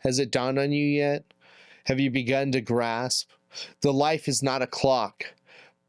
Has it dawned on you yet? Have you begun to grasp? The life is not a clock,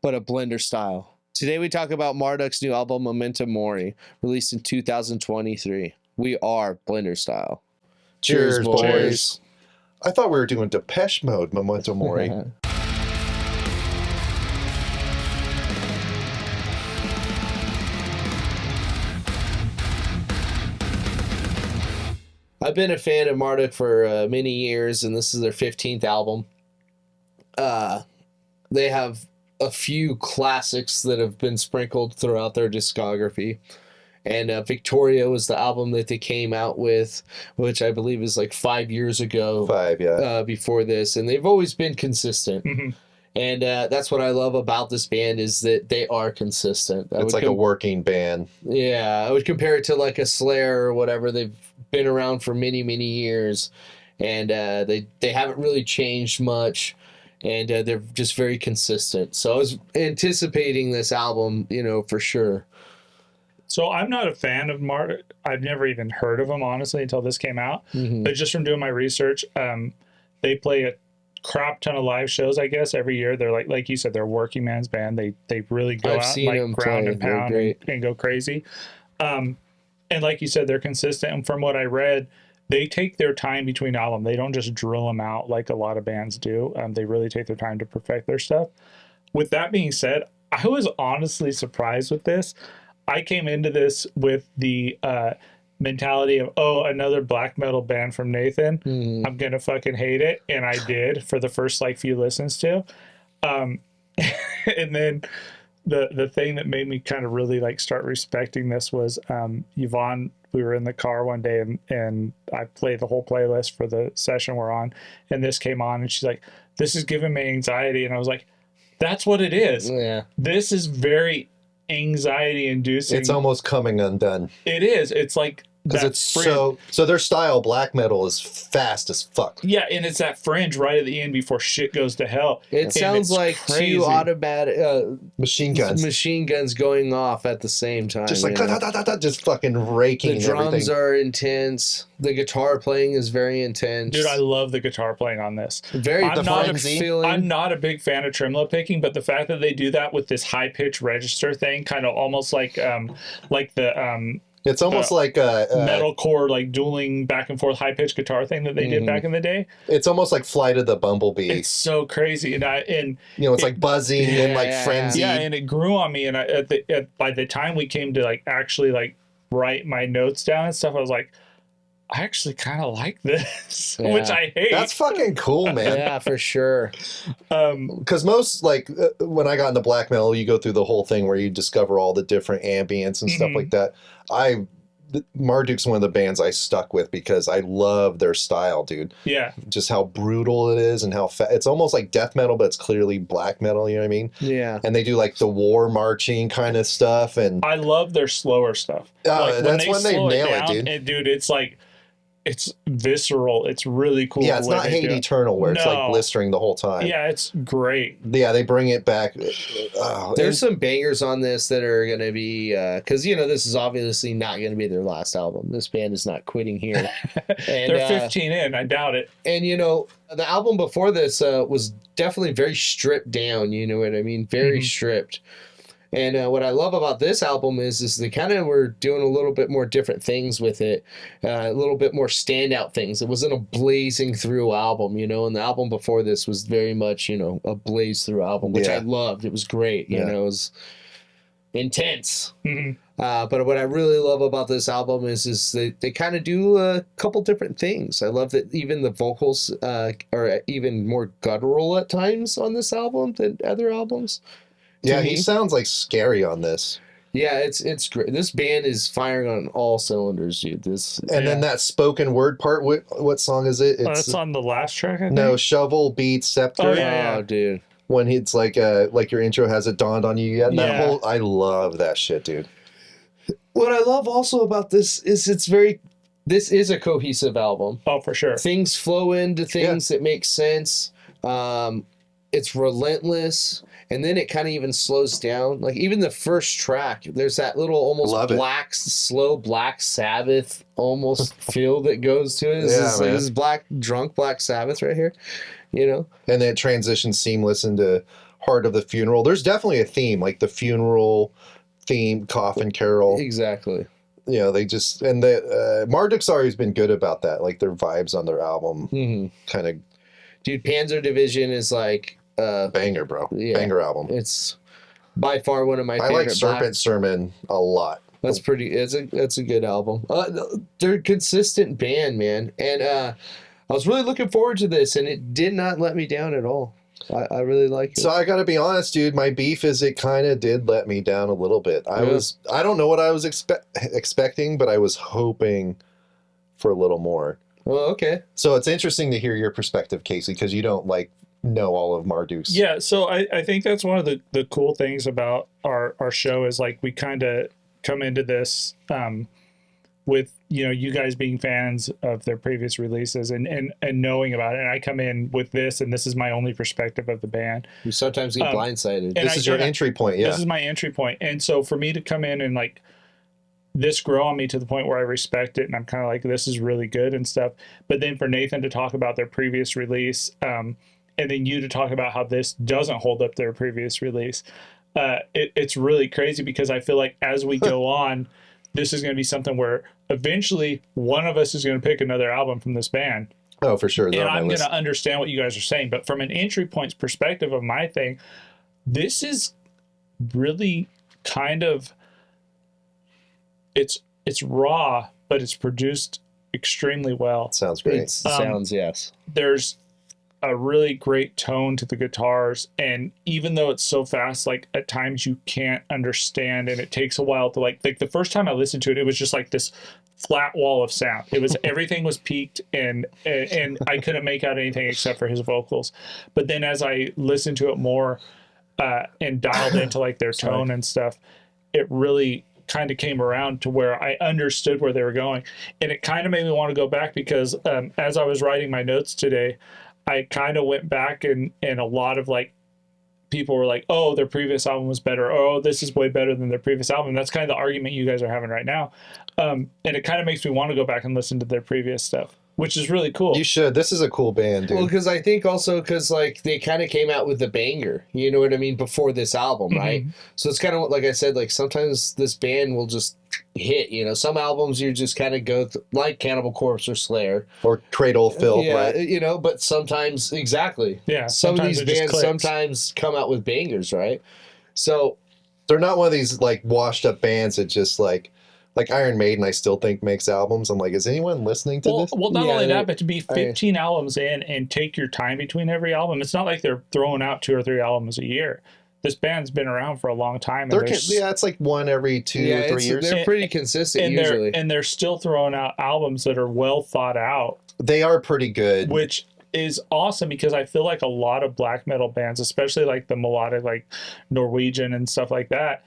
but a Blenderstyle. Today we talk about Marduk's new album, Memento Mori, released in 2023. We are Blenderstyle. Cheers, boys. I thought we were doing Depeche Mode, Memento Mori. I've been a fan of Marduk for many years, and this is their 15th album. They have a few classics that have been sprinkled throughout their discography. And Victoria was the album that they came out with, which I believe is like 5 years ago. Before this. And they've always been consistent. Mm-hmm. And that's what I love about this band is that they are consistent. It's like a working band. Yeah, I would compare it to like a Slayer or whatever. They've been around for many, many years. And they haven't really changed much. And they're just very consistent. So I was anticipating this album, for sure. So I'm not a fan of Marduk. I've never even heard of them, honestly, until this came out. Mm-hmm. But just from doing my research, they play a crap ton of live shows, I guess, every year. They're like you said, they're a working man's band. They really go out and like ground and pound and go crazy. And like you said, they're consistent. And from what I read, they take their time between albums. They don't just drill them out like a lot of bands do. They really take their time to perfect their stuff. With that being said, I was honestly surprised with this. I came into this with the mentality of, another black metal band from Nathan. Mm. I'm going to fucking hate it. And I did for the first few listens to. And then the thing that made me kind of really start respecting this was Yvonne. We were in the car one day and I played the whole playlist for the session we're on. And this came on and she's like, this is giving me anxiety. And I was like, that's what it is. Yeah. This is very anxiety inducing. It's almost coming undone. It is. It's like because it's so their style black metal is fast as fuck. Yeah, and it's that fringe right at the end before shit goes to hell. It sounds like crazy. Two automatic machine guns going off at the same time. Just just fucking raking. The drums everything. Are intense. The guitar playing is very intense. Dude, I love the guitar playing on this. I'm not a big fan of tremolo picking, but the fact that they do that with this high pitch register thing, kind of almost like the it's almost like a metalcore, dueling back and forth high pitched guitar thing that they did back in the day. It's almost like Flight of the Bumblebee. It's so crazy, and it's like buzzing and frenzy. Yeah, and it grew on me. And by the time we came to actually write my notes down and stuff, I was like, I actually kind of like this, which I hate. That's fucking cool, man. Yeah, for sure. Because most, when I got into black metal, you go through the whole thing where you discover all the different ambience and stuff like that. Marduk's one of the bands I stuck with because I love their style, dude. Yeah. Just how brutal it is and how it's almost like death metal, but it's clearly black metal, you know what I mean? Yeah. And they do the war marching kind of stuff. And I love their slower stuff. That's when they nail it, dude. And, dude, it's visceral. It's really cool. Yeah, it's not Hate Eternal where it's blistering the whole time. Yeah, it's great. Yeah, they bring it back. There's some bangers on this that are going to be, because, this is obviously not going to be their last album. This band is not quitting here. And, they're 15 in, I doubt it. And, the album before this was definitely very stripped down, you know what I mean? Very stripped. And what I love about this album is they kind of were doing a little bit more different things with it, a little bit more standout things. It wasn't a blazing through album, and the album before this was very much, a blaze through album, which I loved. It was great, it was intense. Mm-hmm. But what I really love about this album is they kind of do a couple different things. I love that even the vocals are even more guttural at times on this album than other albums. Yeah, he sounds scary on this. Yeah, it's great. This band is firing on all cylinders, dude. Then that spoken word part. What song is it? It's on the last track. I think. No, Shovel beats Sceptre. Oh yeah, dude. When it's like your intro hasn't dawned on you yet. Yeah. I love that shit, dude. What I love also about this is this is a cohesive album. Oh, for sure. Things flow into things that make sense. it's relentless, and then it kind of even slows down. Like even the first track, there's that little almost slow Black Sabbath almost feel that goes to it. This is drunk Black Sabbath right here, you know. And then it transitions seamless into Heart of the Funeral. There's definitely a theme, like the funeral theme, coffin carol. Exactly. You know, they just, and the Marduk's always been good about that, like their vibes on their album kind of. Dude, Panzer Division is like banger, bro. Yeah, banger album. It's by far one of my favorite. I like Serpent Sermon a lot. That's pretty. It's a good album. They're a consistent band, man, and I was really looking forward to this, and it did not let me down at all. I really like it. So I got to be honest, dude. My beef is it kind of did let me down a little bit. I don't know what I was expecting, but I was hoping for a little more. Well, okay. So it's interesting to hear your perspective, Casey, because you don't know all of Marduk's. Yeah, so I think that's one of the cool things about our show is like we kind of come into this with, you know, you guys being fans of their previous releases and knowing about it. And I come in with this, and this is my only perspective of the band. You sometimes get blindsided. This is your entry point, yeah. This is my entry point. And so for me to come in and like this grow on me to the point where I respect it, and I'm kind of like, this is really good and stuff. But then for Nathan to talk about their previous release, and then you to talk about how this doesn't hold up their previous release, it's really crazy because I feel like as we go on, this is going to be something where eventually one of us is going to pick another album from this band. Oh, for sure. And I'm going to understand what you guys are saying. But from an entry points perspective of my thing, this is really kind of, it's raw, but it's produced extremely well. Sounds great. Yes. There's a really great tone to the guitars, and even though it's so fast, like at times you can't understand, and it takes a while to like the first time I listened to it, it was just like this flat wall of sound. It was everything was peaked, and I couldn't make out anything except for his vocals. But then as I listened to it more and dialed into like their tone and stuff, it really kind of came around to where I understood where they were going, and it kind of made me want to go back because as I was writing my notes today, I kind of went back and a lot of like people were like, oh, their previous album was better. Oh, this is way better than their previous album. That's kind of the argument you guys are having right now. And it kind of makes me want to go back and listen to their previous stuff, which is really cool. You should. This is a cool band, dude. Well, because I think also because like they kind of came out with the banger, you know what I mean, before this album, right? So it's kind of like I said, like sometimes this band will just hit, you know. Some albums you just kind of go like Cannibal Corpse or Slayer or Cradle of Filth, right? You know, but sometimes some of these bands sometimes come out with bangers, right? So they're not one of these like washed up bands that just like Iron Maiden, I still think makes albums. I'm like, is anyone listening to this? Well, not only that, but to be 15 albums in and take your time between every album. It's not like they're throwing out 2 or 3 albums a year. This band's been around for a long time. It's like one every 2 or 3 years. They're pretty consistent usually. And they're still throwing out albums that are well thought out. They are pretty good. Which is awesome because I feel like a lot of black metal bands, especially like the melodic, like Norwegian and stuff like that,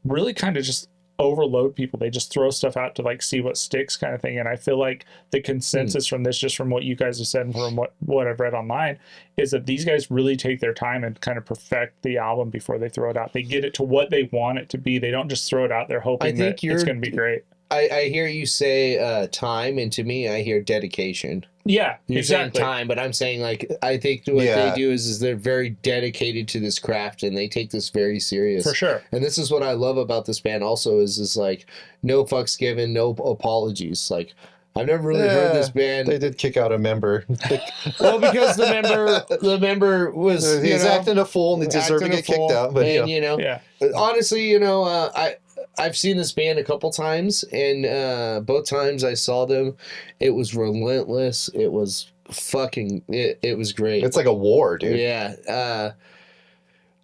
really kind of just overload people. They just throw stuff out to like see what sticks kind of thing. And I feel like the consensus from this, just from what you guys have said and from what I've read online, is that these guys really take their time and kind of perfect the album before they throw it out. They get it to what they want it to be. They don't just throw it out there hoping that it's going to be great. I hear you say time, and to me I hear dedication. Yeah, You're saying time, but I'm saying like I think what they do is they're very dedicated to this craft and they take this very serious. For sure. And this is what I love about this band also is like no fucks given, no apologies. Like I've never really heard this band. They did kick out a member. Well, because the member was he's acting a fool and he deserved to get kicked out. But honestly, I've seen this band a couple times, and both times I saw them, it was relentless. It was fucking. It was great. It's like a war, dude. Yeah.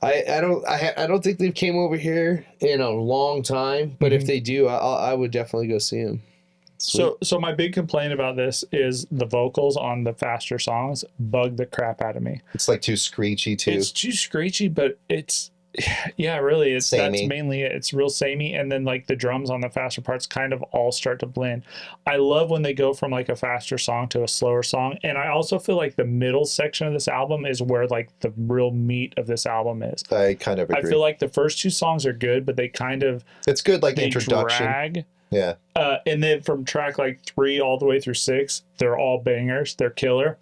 I don't think they've came over here in a long time, but if they do, I would definitely go see them. So my big complaint about this is the vocals on the faster songs bug the crap out of me. It's like too screechy too. It's too screechy, but it's Yeah, really, that's Samey. mainly it. It's real samey, and then like the drums on the faster parts kind of all start to blend. I love when they go from like a faster song to a slower song, and I also feel like the middle section of this album is where like the real meat of this album is. I kind of I agree. feel like the first two songs are good, but they kind of It's good, like they introduction. drag. Yeah. And then from track like 3 all the way through 6, they're all bangers. They're killer.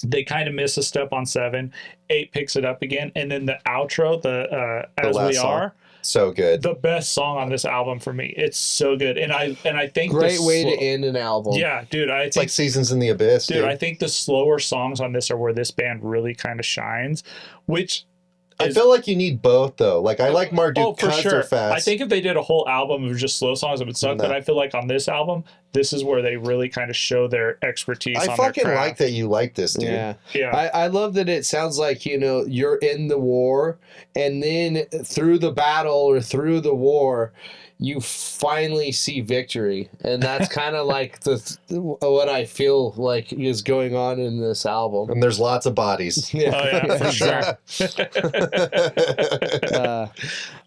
They kind of miss a step on 7. 8 picks it up again, and then the outro, the As last We song. Are, So good. the best song on this album for me. It's so good, and I think Great way to end an album. Yeah, dude. It's like Seasons in the Abyss, dude. I think the slower songs on this are where this band really kind of shines, which. I feel like you need both, though. Like, I like Marduk for because sure. they're fast. I think if they did a whole album of just slow songs, it would suck. No. But I feel like on this album, this is where they really kind of show their expertise. I fucking like that you like this, dude. Yeah. I love that it sounds like, you know, you're in the war, and then through the battle or through the war, you finally see victory, and that's kind of like what I feel like is going on in this album. And there's lots of bodies. Oh yeah, for sure.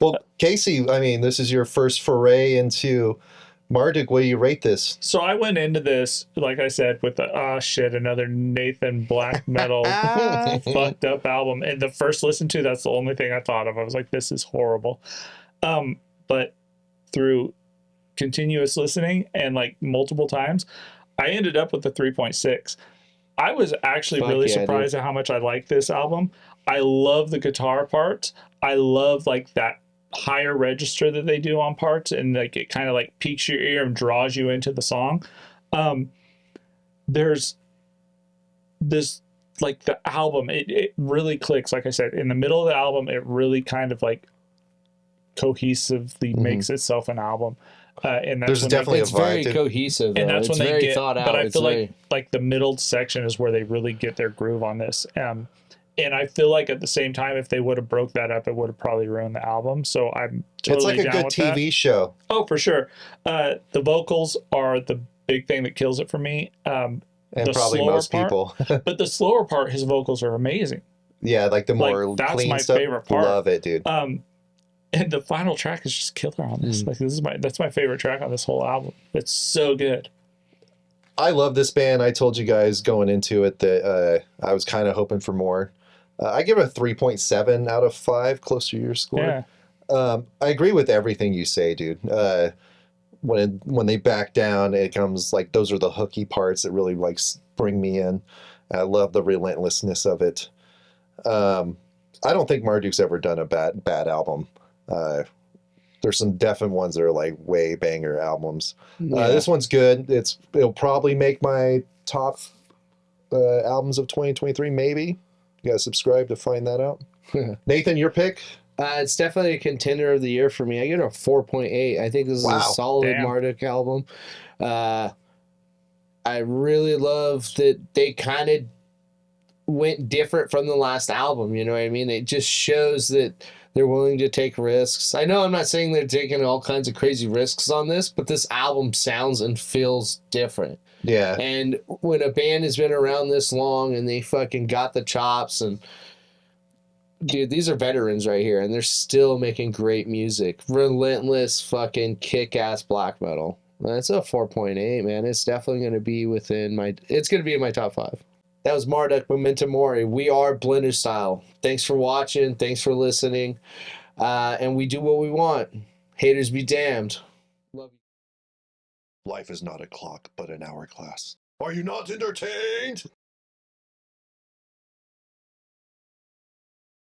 Well, Casey, I mean, this is your first foray into Marduk. What do you rate this? So I went into this, like I said, with another Nathan black metal fucked up album. And the first listen to, that's the only thing I thought of. I was like, this is horrible. But through continuous listening and like multiple times, I ended up with the 3.6. I was actually really surprised at how much I like this album. I love the guitar parts. I love like that higher register that they do on parts, and like it kind of like piques your ear and draws you into the song. There's this like the album, it really clicks. Like I said, in the middle of the album, it really kind of like cohesively makes itself an album. And that's There's definitely it's very cohesive, though. and that's it's when they very get thought out. But I feel very... like the middle section is where they really get their groove on this. And I feel like at the same time, if they would have broke that up, it would have probably ruined the album. So I'm totally It's like a good TV show. Oh, for sure. The vocals are the big thing that kills it for me. And probably most people. But the slower part, his vocals are amazing. Yeah, like the more that's clean my stuff. favorite part. Love it, dude. And the final track is just killer on this. Like that's my favorite track on this whole album. It's so good. I love this band. I told you guys going into it that I was kind of hoping for more. I give it a 3.7 out of 5, close to your score. Yeah. I agree with everything you say, dude. When they back down, it comes like those are the hooky parts that really like bring me in. I love the relentlessness of it. I don't think Marduk's ever done a bad album. There's some definite ones that are like way banger albums. This one's good. It'll probably make my top albums of 2023, maybe. You gotta subscribe to find that out. Nathan, your pick? It's definitely a contender of the year for me. I give it a 4.8. I think this is a solid Marduk album. I really love that they kind of went different from the last album. You know what I mean? It just shows that they're willing to take risks. I know I'm not saying they're taking all kinds of crazy risks on this, but this album sounds and feels different. Yeah. And when a band has been around this long and they fucking got the chops, and dude, these are veterans right here, and they're still making great music. Relentless fucking kick-ass black metal. That's a 4.8, man. It's definitely going to be it's going to be in my top 5. That was Marduk, Memento Mori. We are Blenderstyle. Thanks for watching. Thanks for listening. And we do what we want. Haters be damned. Love you. Life is not a clock, but an hourglass. Are you not entertained?